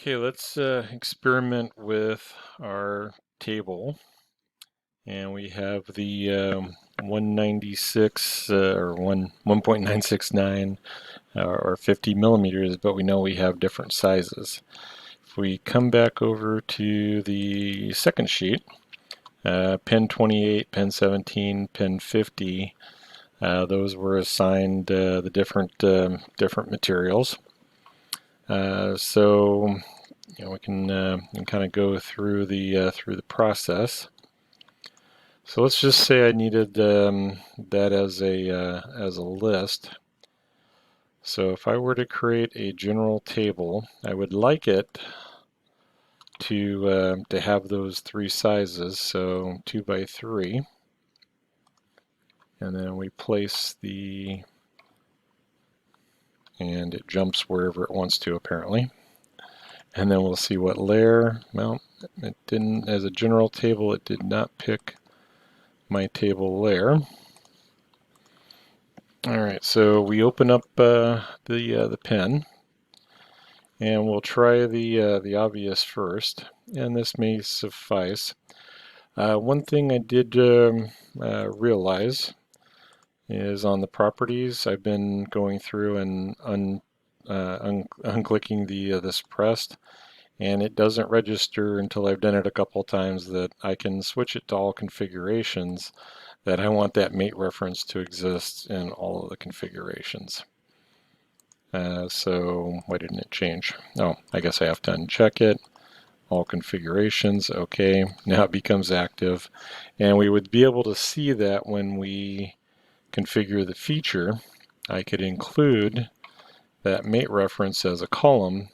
Okay, let's experiment with our table. And we have the 196 or 1.969 or 50 millimeters, but we know we have different sizes. If we come back over to the second sheet, pin 28, pin 17, pin 50, those were assigned the different materials. So we can kind of go through the process. So let's just say I needed that as a list. So if I were to create a general table, I would like it to have those three sizes. So 2 by 3, and then we place and it jumps wherever it wants to apparently. And then we'll see what layer. Well, it didn't, as a general table, it did not pick my table layer. All right, so we open up the pen, and we'll try the obvious first, and this may suffice. One thing I did realize is on the properties, I've been going through and unclicking the suppressed, and it doesn't register until I've done it a couple times that I can switch it to all configurations, that I want that mate reference to exist in all of the configurations. So why didn't it change? Oh, I guess I have to uncheck it. All configurations, okay, now it becomes active. And we would be able to see that when we configure the feature, I could include that mate reference as a column,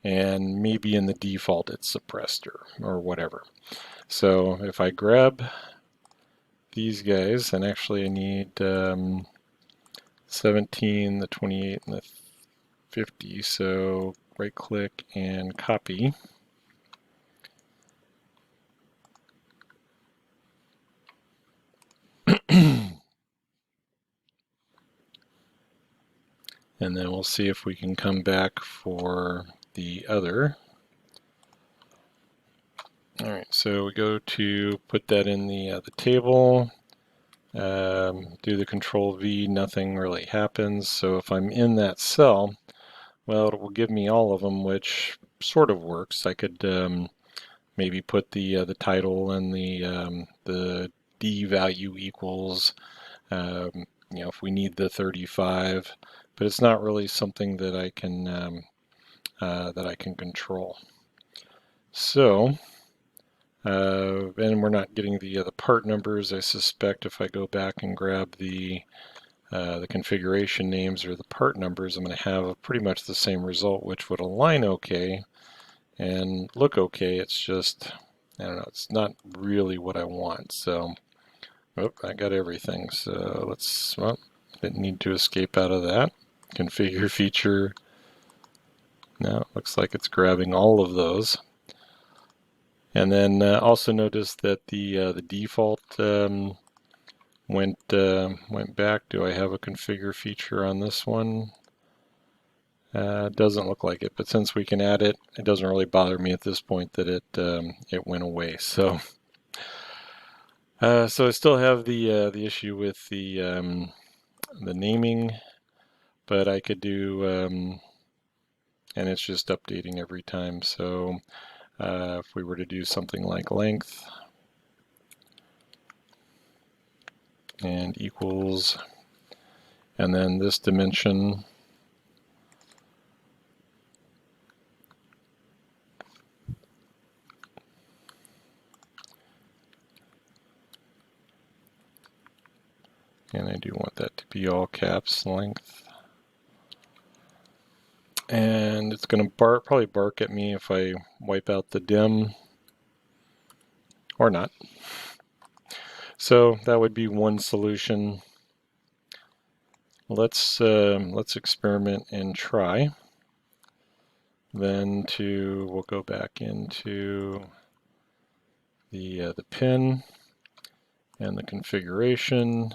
and maybe in the default it's suppressed or whatever. So if I grab these guys, and actually I need 17, the 28, and the 50, so right click and copy. And then we'll see if we can come back for the other. All right, so we go to put that in the table, do the Control V, nothing really happens. So if I'm in that cell, well, it will give me all of them, which sort of works. I could maybe put the title and the D value equals, if we need the 35, but it's not really something that I can control. So, and we're not getting the part numbers. I suspect if I go back and grab the configuration names or the part numbers, I'm going to have pretty much the same result, which would align okay and look okay. It's just, I don't know, it's not really what I want. So, I got everything. So let's, well, didn't need to escape out of that. Configure feature. Now it looks like it's grabbing all of those. And then also notice that the default went back. Do I have a configure feature on this one? Doesn't look like it, but since we can add it, it doesn't really bother me at this point that it went away. So so I still have the issue with the naming, but I could do and it's just updating every time. So if we were to do something like length and equals, and then this dimension, and I do want that to be all caps length. And it's going to probably bark at me if I wipe out the dim, or not. So that would be one solution. Let's experiment and try. Then we'll go back into the pin and the configuration.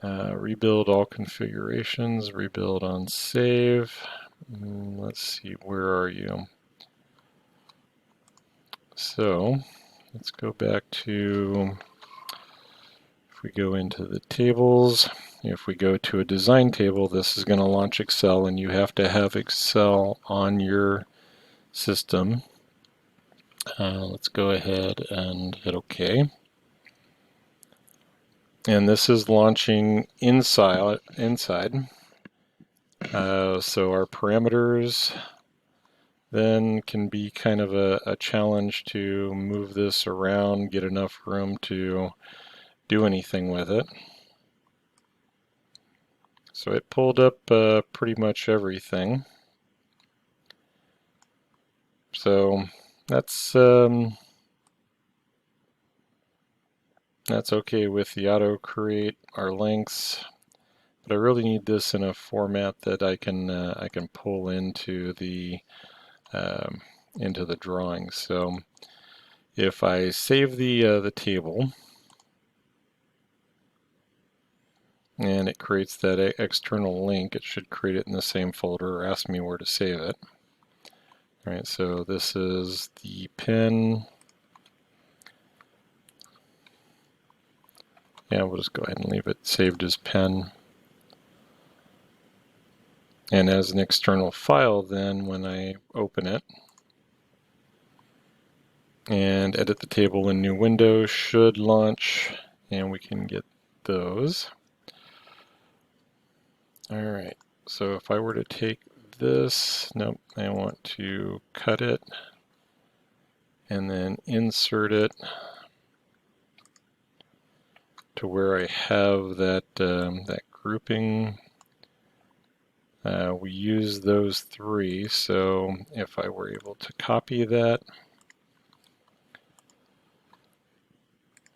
Rebuild all configurations, rebuild on save, Let's see, where are you? So let's go back to, if we go into the tables, if we go to a design table, this is going to launch Excel, and you have to have Excel on your system. Let's go ahead and hit OK. And this is launching inside. So our parameters then can be kind of a challenge to move this around, get enough room to do anything with it. So it pulled up pretty much everything. So that's okay with the auto create our links, but I really need this in a format that I can pull into the drawings. So if I save the table and it creates that external link, it should create it in the same folder or ask me where to save it. All right, so this is the pin. Yeah, we'll just go ahead and leave it saved as pen. And as an external file, then when I open it and edit the table in new window, should launch, and we can get those. All right, so if I were to take this, nope, I want to cut it and then insert it to where I have that that grouping. We use those three, so if I were able to copy that,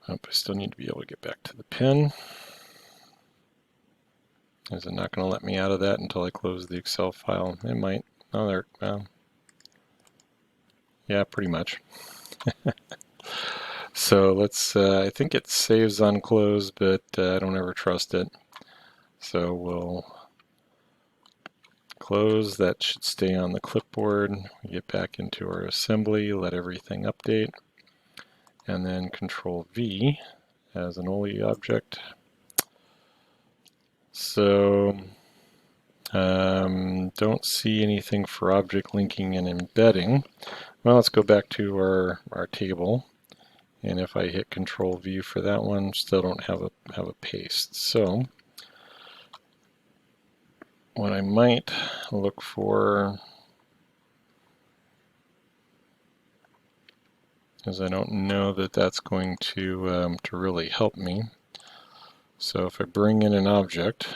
I still need to be able to get back to the pin. Is it not going to let me out of that until I close the Excel file? It might. Oh, there. Yeah, pretty much. So let's, I think it saves on close, but I don't ever trust it. So we'll close. That should stay on the clipboard. We get back into our assembly, let everything update, and then Control V as an OLE object. So don't see anything for object linking and embedding. Well, let's go back to our table. And if I hit Control V for that one, still don't have a paste. So what I might look for is, I don't know that that's going to really help me. So if I bring in an object,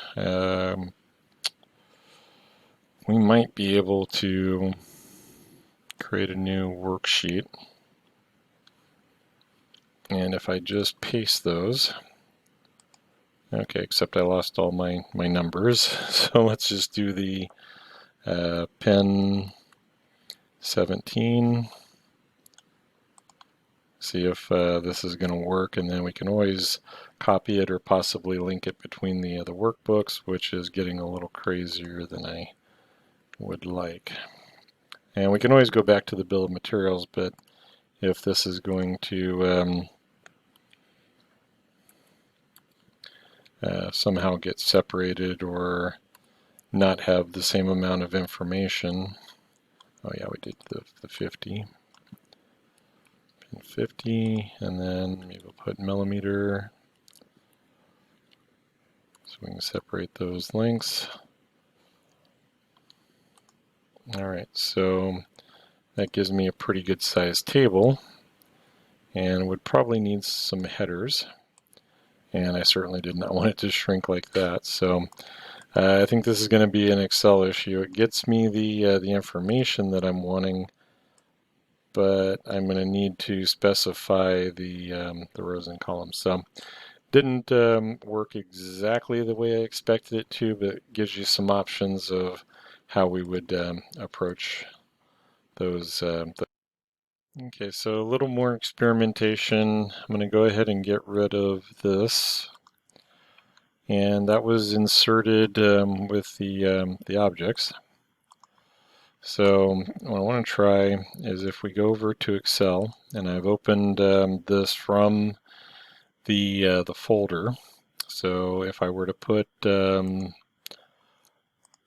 we might be able to create a new worksheet. And if I just paste those, okay, except I lost all my numbers. So let's just do the pen 17. See if this is going to work, and then we can always copy it or possibly link it between the workbooks, which is getting a little crazier than I would like. And we can always go back to the bill of materials, but if this is going to somehow get separated or not have the same amount of information. Oh yeah, we did the 50. Pin 50, and then maybe we'll put millimeter so we can separate those links. Alright, so that gives me a pretty good sized table, and would probably need some headers, and I certainly did not want it to shrink like that. So I think this is going to be an Excel issue. It gets me the information that I'm wanting, but I'm going to need to specify the rows and columns. So didn't work exactly the way I expected it to, but it gives you some options of how we would approach those. Okay, so a little more experimentation. I'm going to go ahead and get rid of this. And that was inserted with the objects. So what I want to try is if we go over to Excel, and I've opened this from the folder. So if I were to put an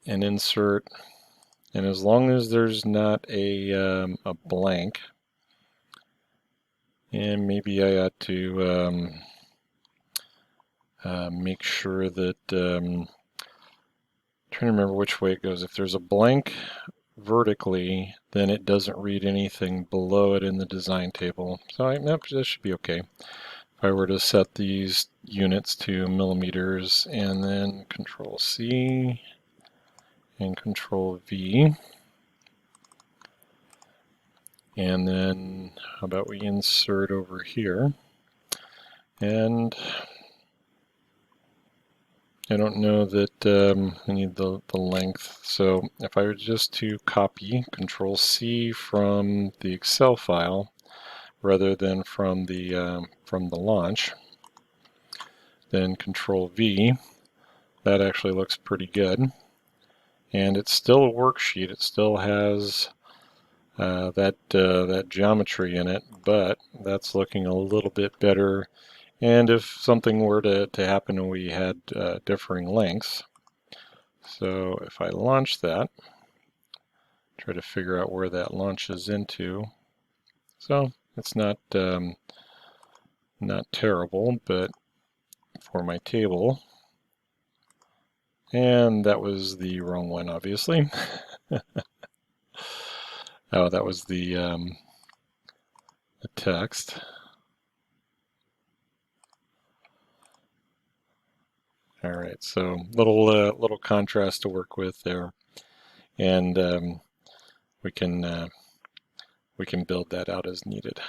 insert, and as long as there's not a blank, and maybe I ought to make sure that, trying to remember which way it goes. If there's a blank vertically, then it doesn't read anything below it in the design table. So nope, this should be okay. If I were to set these units to millimeters and then Control C and Control V, and then how about we insert over here, and I don't know that I need the length, so if I were just to copy Control C from the Excel file rather than from the launch, then Control V, that actually looks pretty good. And it's still a worksheet. It still has that geometry in it, but that's looking a little bit better. And if something were to happen and we had differing lengths, so if I launch that, try to figure out where that launches into. So it's not not terrible, but for my table, and that was the wrong one, obviously. Oh, that was the text. All right, so little contrast to work with there, and we can build that out as needed.